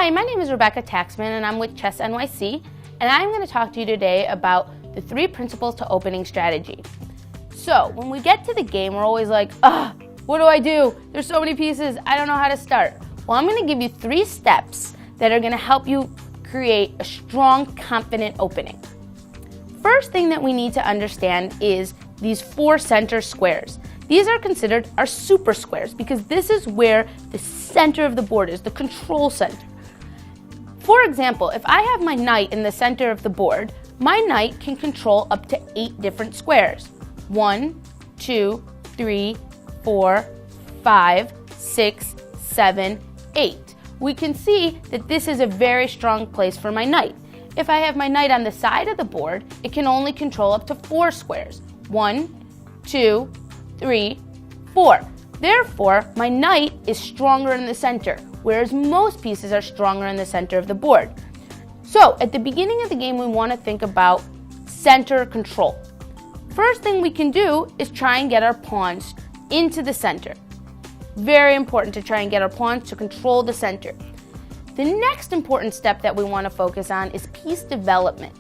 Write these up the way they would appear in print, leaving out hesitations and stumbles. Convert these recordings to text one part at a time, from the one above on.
Hi, my name is Rebecca Taxman and I'm with Chess NYC, and I'm going to talk to you today about the 3 principles to opening strategy. So when we get to the game, we're always like, what do I do? There's so many pieces, I don't know how to start. Well, I'm going to give you 3 steps that are going to help you create a strong, confident opening. First thing that we need to understand is these 4 center squares. These are considered our super squares because this is where the center of the board is, the control center. For example, if I have my knight in the center of the board, my knight can control up to 8 different squares. 1, 2, 3, 4, 5, 6, 7, 8. We can see that this is a very strong place for my knight. If I have my knight on the side of the board, it can only control up to 4 squares. 1, 2, 3, 4. Therefore, my knight is stronger in the center, whereas most pieces are stronger in the center of the board. So, at the beginning of the game, we want to think about center control. First thing we can do is try and get our pawns into the center. Very important to try and get our pawns to control the center. The next important step that we want to focus on is piece development.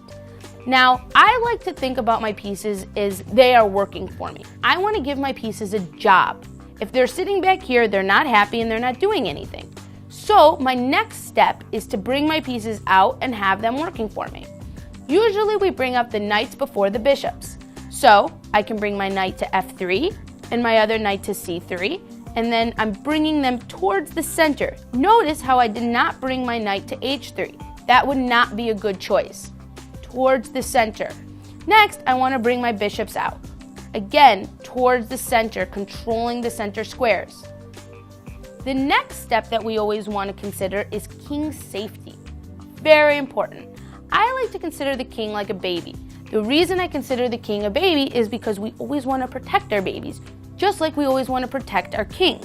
Now, I like to think about my pieces as they are working for me. I want to give my pieces a job. If they're sitting back here, they're not happy and they're not doing anything. So my next step is to bring my pieces out and have them working for me. Usually we bring up the knights before the bishops. So I can bring my knight to f3 and my other knight to c3, and then I'm bringing them towards the center. Notice how I did not bring my knight to h3. That would not be a good choice. Towards the center. Next, I want to bring my bishops out. Again, towards the center, controlling the center squares. The next step that we always want to consider is king safety. Very important. I like to consider the king like a baby. The reason I consider the king a baby is because we always want to protect our babies, just like we always want to protect our king.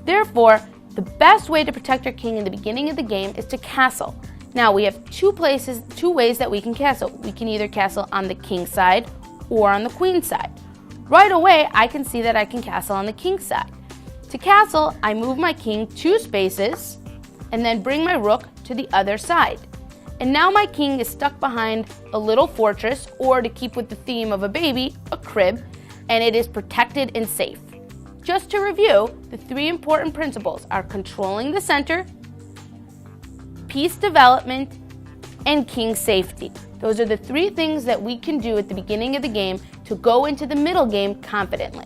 Therefore, the best way to protect our king in the beginning of the game is to castle. Now we have 2 ways that we can castle. We can either castle on the king side or on the queen side. Right away, I can see that I can castle on the king side. To castle, I move my king 2 spaces and then bring my rook to the other side. And now my king is stuck behind a little fortress, or to keep with the theme of a baby, a crib, and it is protected and safe. Just to review, the 3 important principles are controlling the center, piece development, and king safety. Those are the 3 things that we can do at the beginning of the game to go into the middle game confidently.